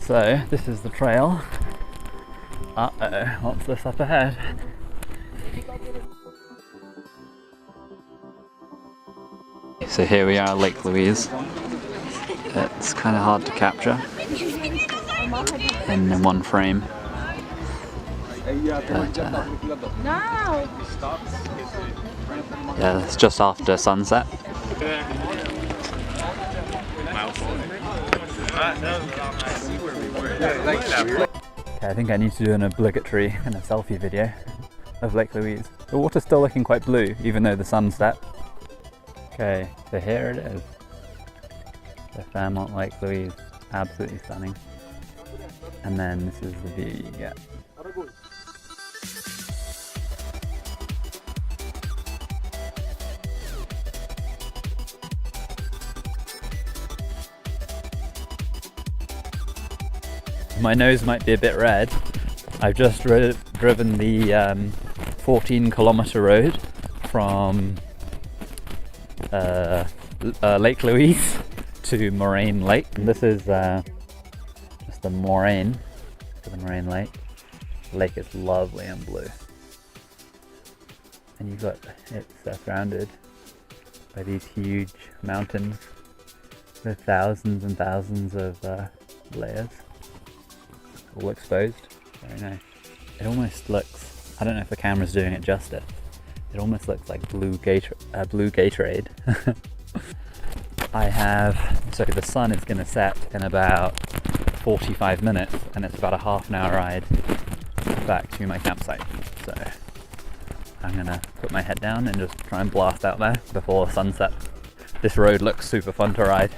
So this is the trail. Uh-oh, what's this up ahead? So here we are at Lake Louise. It's kind of hard to capture in one frame. But, yeah, it's just after sunset. Okay, I think I need to do an obligatory and a selfie video of Lake Louise. The water's still looking quite blue, even though the sun's set. Okay, so here it is. The Fairmont Lake Louise, absolutely stunning. And then this is the view you get. My nose might be a bit red. I've just driven the 14-kilometer road from Lake Louise to Moraine Lake. And this is just the moraine to the Moraine Lake. The lake is lovely and blue. And you've got, it's surrounded by these huge mountains with thousands and thousands of layers. All exposed. Very nice. It almost looks, I don't know if the camera's doing it justice, it almost looks like blue Gatorade. So the sun is going to set in about 45 minutes and it's about a half-an-hour ride back to my campsite. So I'm going to put my head down and just try and blast out there before sunset. This road looks super fun to ride.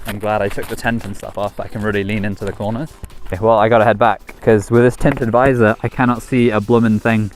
I'm glad I took the tent and stuff off. I can really lean into the corners. Okay, well, I gotta head back because with this tinted visor, I cannot see a bloomin' thing.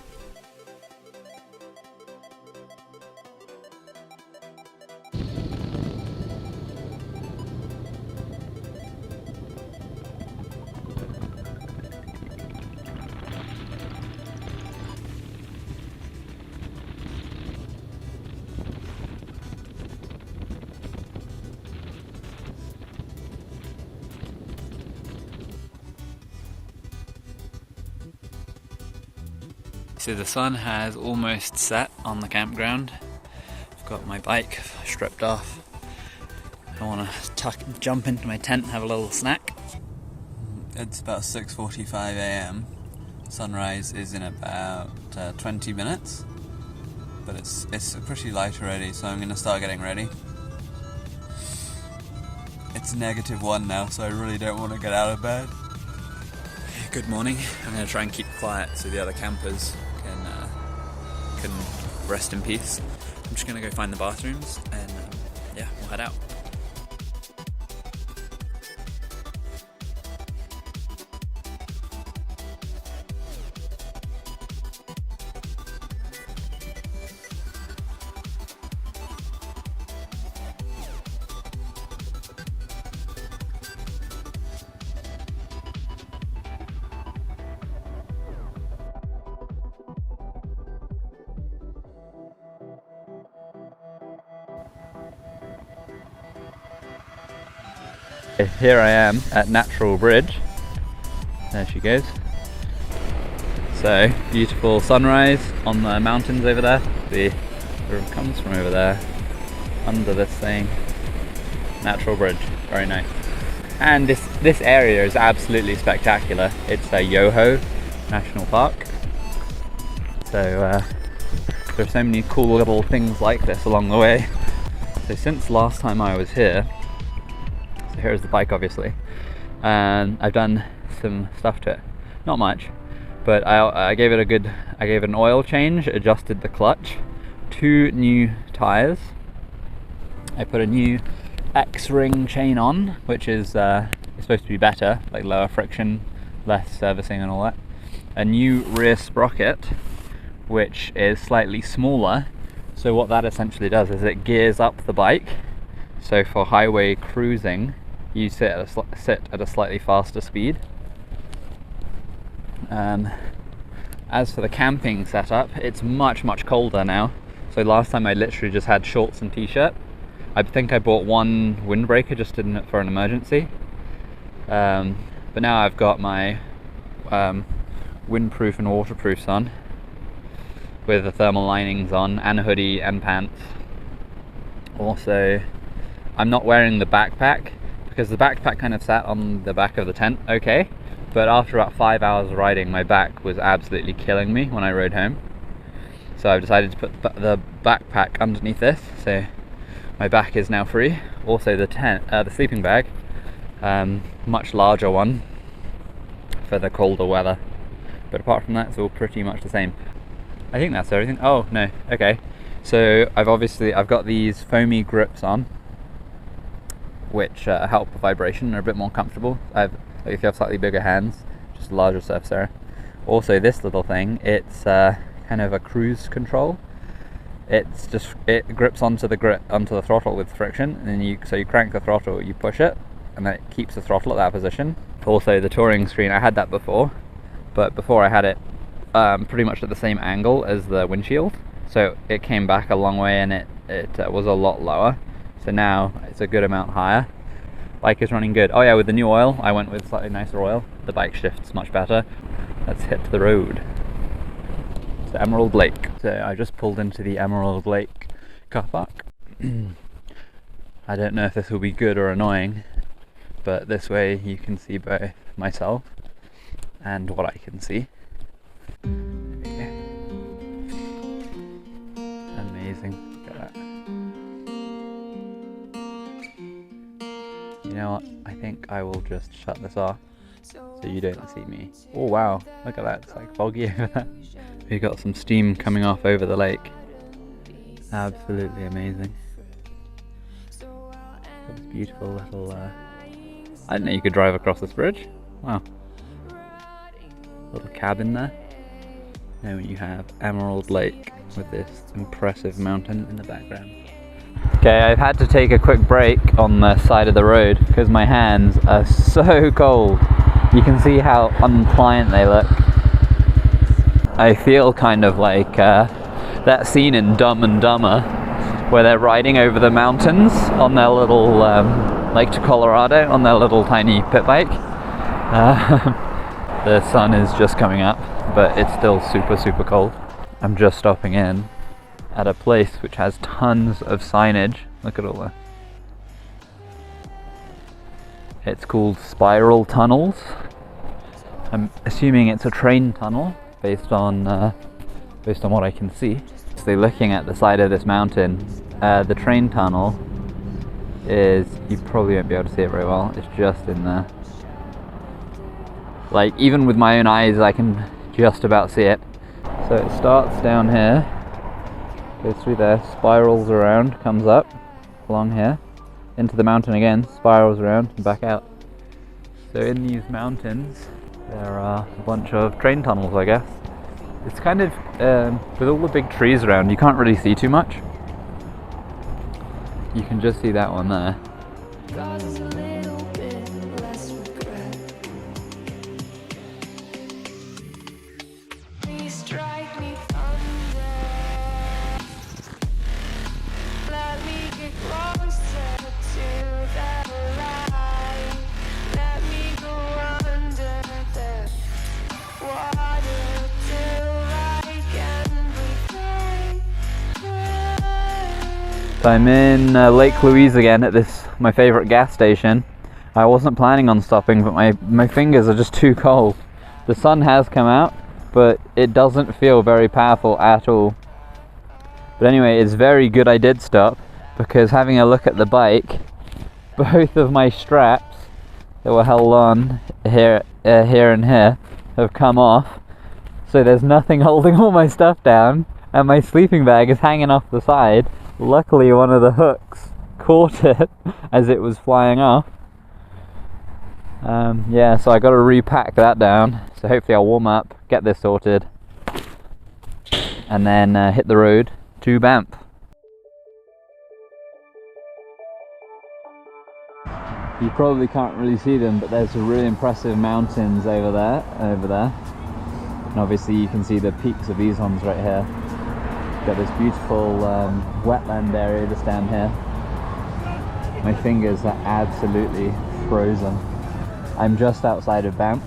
So the sun has almost set on the campground. I've got my bike stripped off. I want to jump into my tent and have a little snack. It's about 6:45 AM. Sunrise is in about 20 minutes. But it's pretty light already, so I'm going to start getting ready. It's -1 now, so I really don't want to get out of bed. Good morning. I'm going to try and keep quiet so the other campers can rest in peace. I'm just going to go find the bathrooms and yeah, we'll head out. Here I am at Natural Bridge. There she goes. So, beautiful sunrise on the mountains over there. The river comes from over there, under this thing. Natural Bridge, very nice. And this area is absolutely spectacular. It's a Yoho National Park. So there are so many cool little things like this along the way. So since last time I was here, so here's the bike obviously, and I've done some stuff to it. Not much, but I gave it an oil change, adjusted the clutch, 2 new tires. I put a new X-ring chain on, which is supposed to be better, like lower friction, less servicing and all that. A new rear sprocket, which is slightly smaller. So what that essentially does is it gears up the bike. So for highway cruising, you sit at a slightly faster speed. As for the camping setup, it's much colder now. So last time I literally just had shorts and t-shirt. I think I bought one windbreaker just for an emergency. But now I've got my windproof and waterproofs on, with the thermal linings on, and a hoodie and pants. Also, I'm not wearing the backpack because the backpack kind of sat on the back of the tent okay, but after about 5 hours of riding, my back was absolutely killing me when I rode home. So I've decided to put the backpack underneath this, so my back is now free. Also the sleeping bag, much larger one for the colder weather. But apart from that, it's all pretty much the same. I think that's everything. Oh no, okay. So I've got these foamy grips on, which help with vibration and are a bit more comfortable. If you have slightly bigger hands, just a larger surface area. Also, this little thing, it's kind of a cruise control. It grips onto the throttle with friction, and then you crank the throttle, you push it, and then it keeps the throttle at that position. Also, the touring screen, I had that before, but before I had it pretty much at the same angle as the windshield, so it came back a long way and it was a lot lower. So now it's a good amount higher. Bike is running good. Oh yeah, with the new oil, I went with slightly nicer oil. The bike shifts much better. Let's hit the road. To Emerald Lake. So I just pulled into the Emerald Lake car park. I don't know if this will be good or annoying, but this way you can see both myself and what I can see. Okay. Amazing. Look at that. You know what? I think I will just shut this off so you don't see me. Oh wow, look at that, it's like foggy over there. We've got some steam coming off over the lake. Absolutely amazing. Got this beautiful little, I didn't know you could drive across this bridge. Wow. Little cabin there. And you have Emerald Lake with this impressive mountain in the background. Okay, I've had to take a quick break on the side of the road because my hands are so cold. You can see how unpliant they look. I feel kind of like that scene in Dumb and Dumber where they're riding over the mountains on their little, Lake to Colorado, on their little tiny pit bike. The sun is just coming up, but it's still super, super cold. I'm just stopping in at a place which has tons of signage. Look at all that. It's called Spiral Tunnels. I'm assuming it's a train tunnel based on what I can see. So looking at the side of this mountain, the train tunnel is, you probably won't be able to see it very well, it's just in there. Like, even with my own eyes I can just about see it. So it starts down here, goes through there, spirals around, comes up along here, into the mountain again, spirals around and back out. So in these mountains there are a bunch of train tunnels, I guess. It's kind of, with all the big trees around, you can't really see too much. You can just see that one there. So I'm in Lake Louise again at this, my favourite gas station. I wasn't planning on stopping, but my fingers are just too cold. The sun has come out, but it doesn't feel very powerful at all. But anyway, it's very good I did stop, because having a look at the bike, both of my straps that were held on here and here have come off. So there's nothing holding all my stuff down, and my sleeping bag is hanging off the side. Luckily one of the hooks caught it as it was flying off. Yeah, so I got to repack that down. So hopefully I'll warm up, get this sorted, and then hit the road to Banff. You probably can't really see them, but there's some really impressive mountains over there. And obviously you can see the peaks of these ones right here. Got this beautiful wetland area just down here. My fingers are absolutely frozen. I'm just outside of Banff.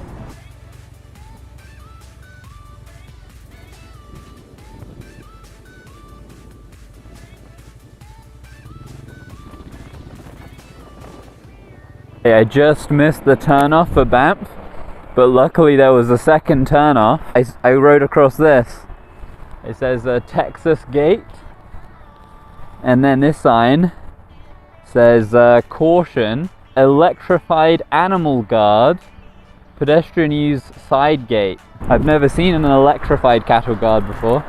I just missed the turnoff for Banff, but luckily there was a second turnoff. I rode across this. It says Texas Gate, and then this sign says caution, electrified animal guard, pedestrian use side gate. I've never seen an electrified cattle guard before.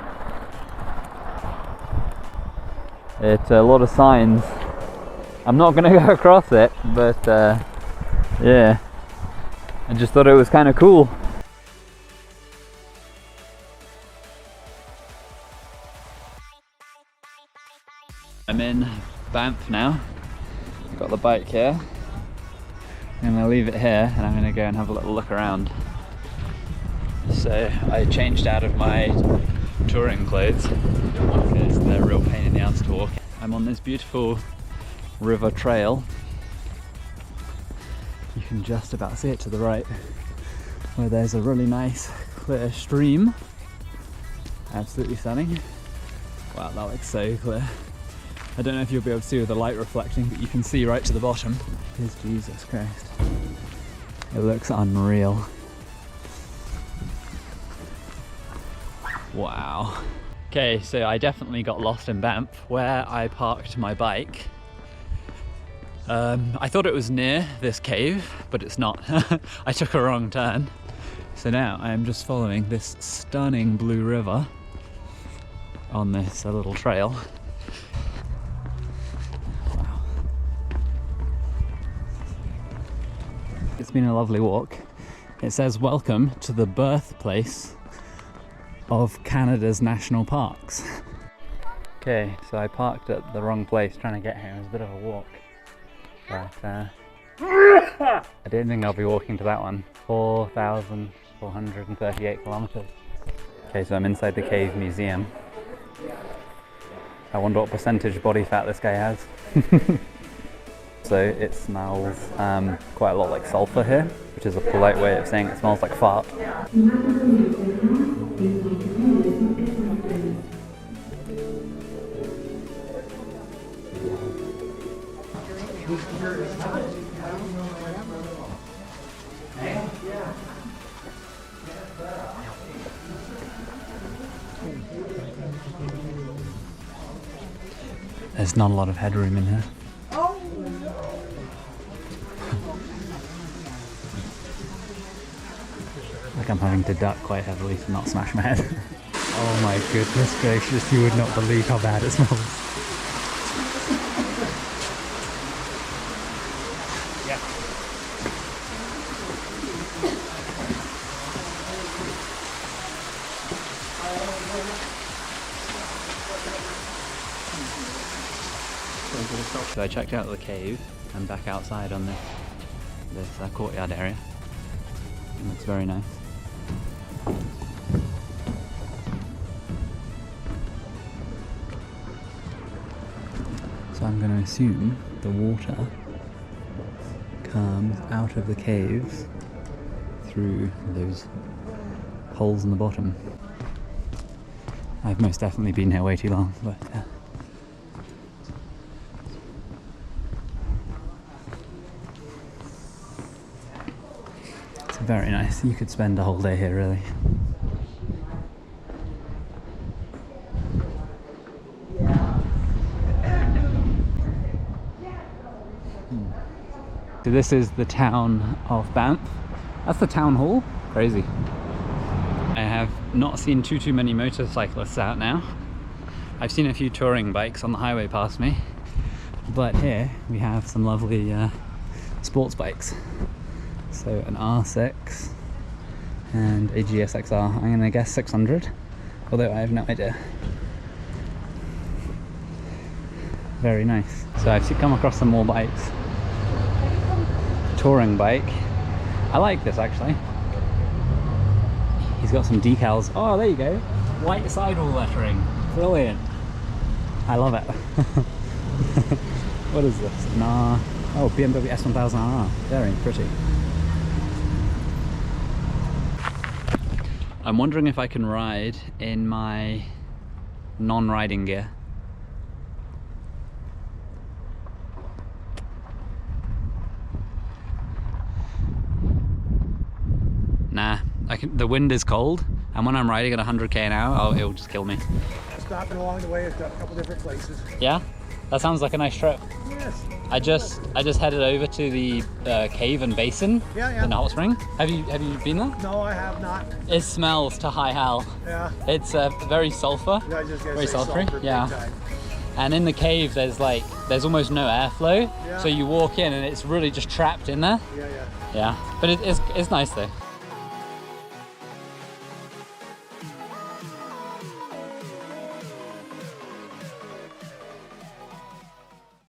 It's a lot of signs. I'm not going to go across it, but yeah, I just thought it was kind of cool. I'm in Banff now. I've got the bike here. I'm going to leave it here and I'm going to go and have a little look around. So I changed out of my touring clothes because they're a real pain in the ass to walk. I'm on this beautiful river trail. You can just about see it to the right, where there's a really nice clear stream. Absolutely stunning. Wow, that looks so clear. I don't know if you'll be able to see with the light reflecting, but you can see right to the bottom. Here's Jesus Christ. It looks unreal. Wow. Okay, so I definitely got lost in Banff, where I parked my bike. I thought it was near this cave, but it's not. I took a wrong turn. So now I am just following this stunning blue river on this little trail. Wow. It's been a lovely walk. It says welcome to the birthplace of Canada's national parks. Okay, so I parked at the wrong place trying to get here. It was a bit of a walk. But I don't think I'll be walking to that one. 4,438 kilometers. Okay, so I'm inside the Cave Museum. I wonder what percentage body fat this guy has. So it smells quite a lot like sulfur here, which is a polite way of saying it smells like fart. There's not a lot of headroom in here. Like I'm having to duck quite heavily to not smash my head. Oh my goodness gracious, you would not believe how bad it smells. So I checked out the cave and back outside on this courtyard area. It looks very nice. So I'm going to assume the water comes out of the caves through those holes in the bottom. I've most definitely been here way too long, but yeah. Very nice. You could spend a whole day here, really. So this is the town of Banff. That's the town hall. Crazy. I have not seen too many motorcyclists out now. I've seen a few touring bikes on the highway past me, but here we have some lovely sports bikes. So an R6 and a GSXR. I'm going to guess 600, although I have no idea. Very nice. So I've come across some more bikes. Touring bike. I like this actually. He's got some decals. Oh, there you go. White sidewall lettering. Brilliant. I love it. What is this? Oh, BMW S1000RR. Very pretty. I'm wondering if I can ride in my non-riding gear. Nah, the wind is cold, and when I'm riding at 100k an hour, it'll just kill me. Stopping along the way at a couple different places. Yeah? That sounds like a nice trip. Yes. I just headed over to the Cave and Basin in the hot spring. Have you been there? No, I have not. It smells to high hell. Yeah. It's very sulfur. Yeah, I just gotta very say sulfury. sulfur, Yeah. big time. And in the cave, there's almost no airflow. Yeah. So you walk in and it's really just trapped in there. Yeah, yeah. Yeah. But it's nice though.